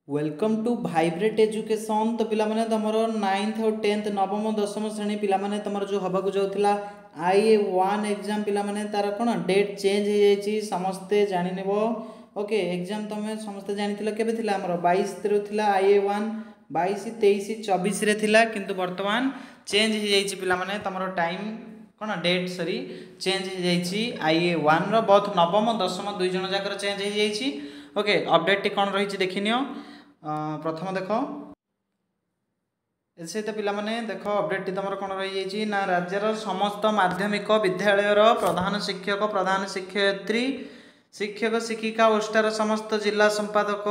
Welcome to vibrate education. तो पिला माने तमर 9th और 10th नवम दशम श्रेणी पिला माने तमर जो हबा को जाउथला IA1 एग्जाम पिला माने तार कोन डेट चेंज हो जायछि समस्ते जानि नेबो। ओके एग्जाम तमे समस्ते जानिथिला केबे थिला हमर 22 रे थिला IA1 22 23 24 रे थिला किंतु वर्तमान चेंज हो जायछि पिला माने तमर टाइम कोन डेट सॉरी चेंज हो जायछि IA1 रो बोथ नवम दशम दुई जन जाकर चेंज हो जायछि। ओके अपडेट टी कोन रहिछि देखिनियो। प्रथम देख सहित पाने देख अपडेट टी तुम कौन रही ना राज्यर समस्त माध्यमिक विद्यालय प्रधान शिक्षक प्रधान शिक्षयित्री शिक्षक शिक्षिका ओष्टार समस्त जिला संपादक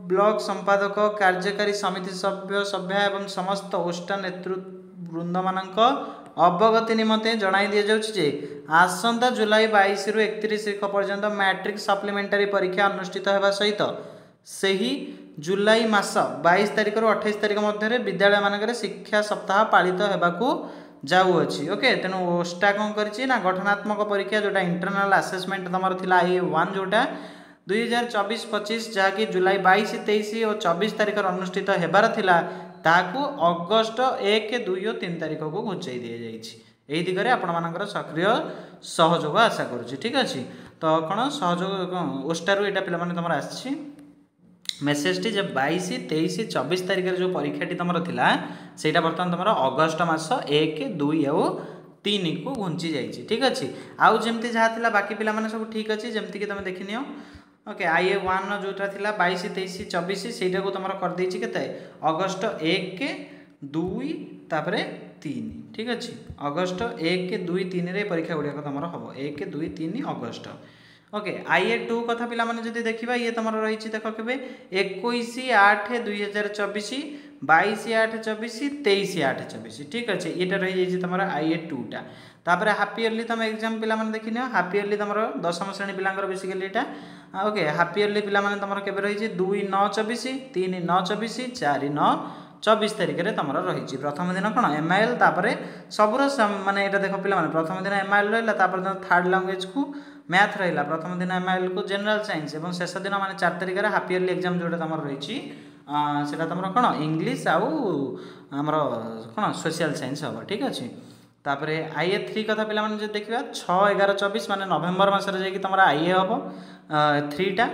ब्लॉक संपादक कार्यकारी समिति सभ्य सभ्या एवं समस्त ओष्टा नेतृवृंद मान अवगति निमंते जणाई दि जाउछि आसंता जुलाई 22 रु 31 पर्यंत मैट्रिक सप्लीमेंटारी परीक्षा अनुष्ठित होगा सहित सही जुलाई मास 22 तारिख रु 28 तारिख मध्य विद्यालय मानक शिक्षा सप्ताह पालित होगाकू जाऊँगी। ओके तेणु ओष्टा कौन करी ना गठनात्मक परीक्षा जोटा इंटरनल आसेसमेंट तुम था IA1 जोटा 2024-25 जहाँकि जुलाई 22 23 और 24 तारिख अनुष्ठित होबार थिला ताकू अगस्ट 1 2 और 3 तारिख को घुंचाई दि जाइए। दिगरे आपण मानकर सक्रिय सहयोग आशा करुँची। ठीक अच्छे तो कौन सहयोग ओष्टारू यहाँ पे तुम आसी मेसेज टी जब 22 23 24 तारिख जो परीक्षा टी तुम थिला सेटा बर्तमान तुम अगस्ट मास 1 2 और 3 को घुंची जाइए। ठीक अच्छे आउ जमती जहाँ थिला बाकी पिला माने सब ठीक अच्छे जमती कि तुम देखनी ओके IA1 जोटा थिला 22 23 24 सेटा को तुम कर देछि केते अगस्ट 1 2 तापरे 3। ठीक अच्छे अगस्ट 1 2 3 रे परीक्षा गुड़िया तुम हम 1 2 3 अगस्ट। ओके IA2 कथा पिला माने जदि देखिबा ये तुम रही देख के 21/8/2024 22/8/24 23/8/24। ठीक अच्छे ये रही तुम IA2 टा तापर हाफ इयरली तुम एग्जाम पिला माने देखिन हाफ इयरली तुम दशम श्रेणी पिलांकर बेसिकली यहाँ ओके हाफ इयरली पिला माने तुम केबे रही 2/9/24 3/9/24 4/9/24 तारिख में तुम रही प्रथम दिन कौन MIL तापर सबूर माने यहाँ देख पिला माने प्रथम दिन MIL रहा थर्ड लैंग्वेज को मैथ रहा प्रथम दिन MIL को जनरल साइंस और शेष दिन माने 4 तारिख हाफ इयरली एग्जाम जोटा तुम रही सेटा तुम कौन इंग्लीश आउ आमर कौन सोशल साइंस हम। ठीक अच्छे तापर IA3 कथा पिला माने जो देखा 6/11/24 माने नवेम्बर मसरे जाकि तुम IA हम 3 टा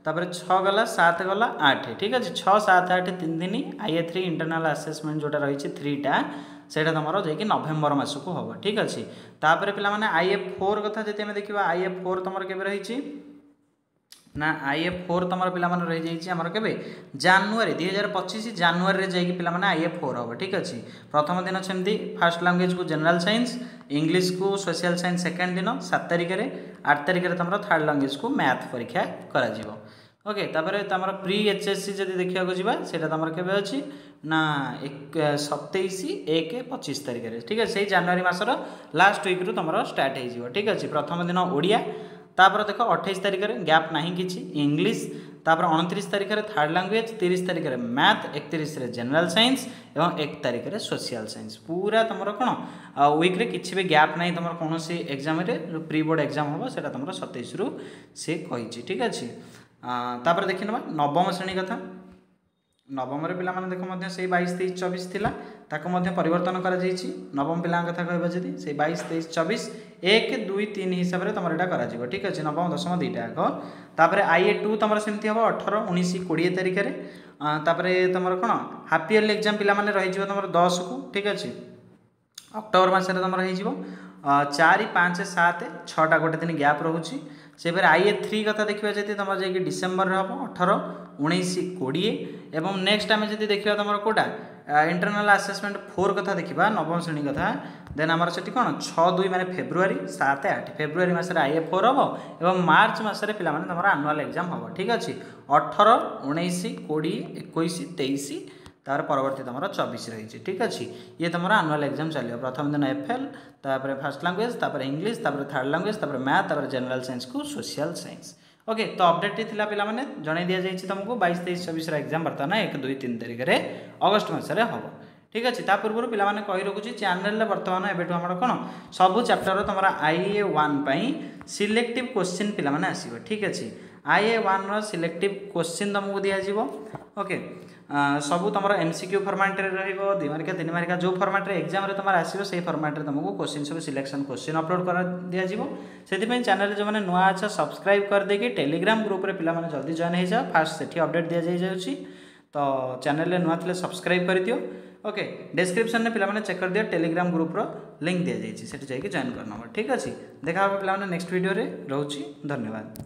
तापर 6 गला 7 गला 8। ठीक अच्छे 6 7 8 3 दिन IA3 इंटरनल आसेसमेंट जोटा रही 3 टा सेटा तुम जाकि नवेम्बर मास को हम। ठीक अच्छे तापर पिला माने IA4 कथा जति देखा IA4 तुम के रही ना IA4 तुम पिला माने रही जाइए आमर के जानुआरी 2025 जानुआरी जाकि पिला माने IA4 हम। ठीक अच्छे प्रथम दिन सेमती फास्ट लैंग्वेज को जनरल साइंस इंग्लिश को सोशल साइंस सेकेंड दिन 7 तारिख 8 तारिख तुम थर्ड लैंग्वेज को मैथ परीक्षा करा जीवो। ओके तापर तुम प्री HSC जब देखा जावा तुम के अच्छी ना 27/1/25 तारिख। ठीक है से जानुआरी मासर लास्ट वीक रू तुम स्टार्ट हो। ठीक अच्छे प्रथम दिन ओडिया तापर देख 28 तारिख गैप ना कि इंग्लिश तापर 29 तारिख थर्ड लैंग्वेज 30 तारिख मैथ 31 जनरल साइंस और 1 तारिख सोशल साइंस पूरा तुम कौन वीक्रे किसी भी गैप ना तुम कौन एग्जाम जो प्री बोर्ड एग्जाम हम से तुम 27 रु से कही। ठीक अच्छे तापर देखी ना नवम श्रेणी कथा नवम पिला माने देख से 22 23 24 थिला ताको मध्य परिवर्तन करा जायछि। नवम पिला कथा कहबा जदि से 22 23 24 1 2 3 हिसाब से तुम यहाँ करा। ठीक अच्छे नवम दशम दुईटा आग तापर IA2 तुम सेमती हम 18 19 20 तारिख तापर तुम कौन हाफ इयरली एग्जाम पिला माने रही तुम 10 को। ठीक अच्छे अक्टोबर मसरे तुम रही 4 5 7 6टा गोटे दिन गैप रोचे से IA3 कथा देखा जब तुम जा डिसेम्बर हम 18 19 20 एवं नेक्स्ट आम जब देखा तुम कौटा इंटरनल आसेसमेंट 4 कथा देखा नवम श्रेणी कथा देन आमर से कौन 6 2 माने फेब्रुआरी 7 8 फेब्रुआरी मसरे IA4 हम एवं मार्च मसरे पिला माने तुम आनुआल एग्जाम हम। ठीक अच्छे 18 19 20 21 23 तार परवर्ती तुम 24 रही। ठीक अच्छे ये तुम आनुआल एग्जाम चलो प्रथम दिन FL तापर फर्स्ट लैंग्वेज तापर इंग्लिश तापर थर्ड लैंग्वेज तापर मैथ तापर जनरल साइंस को सोशल साइंस। ओके तो अपडेट थिला पिला माने जणाई दिया जायछि तुमको 22 23 24 एग्जाम बर्तमान 1 2 3 तारिख रे अगस्त मासरे हम। ठीक अच्छे ता पूर्व पिला माने कहि रखुछि चैनल रे बर्तमान एबेठु हमर कोन सब चैप्टर तुम IA1 पई सिलेक्टिव क्वेश्चन पिला माने आसीबो। ठीक अच्छे IA1 सिलेक्टिव क्वेश्चन तुमको दिज्व ओके सब तुम MCQ फॉर्मेट रे रहिबो 2 मार्किया 3 मार्किया जो फॉर्मेट रे एग्जाम रे तुम आसीबो से फॉर्मेट रे तुमको क्वेश्चन सब सिलेक्शन क्वेश्चन अपलोड कर दिज्व से चैनल जो मैंने नुआ अच्छा सब्सक्राइब कर देकी टेलीग्राम ग्रुप रे पिला माने जल्दी जॉइन हो जाओ फास्ट सेठी अपडेट दिया जाई तो चैनल रे नुआ थले सब्सक्राइब कर दियो ओके डिस्क्रिप्शन में पिला माने चेक कर दियो टेलीग्राम ग्रुप रो लिंक दिया जाई छी सेठी जाई के जॉइन करना ठीक अछि देखा पिला माने नेक्स्ट वीडियो रे रहउची धन्यवाद।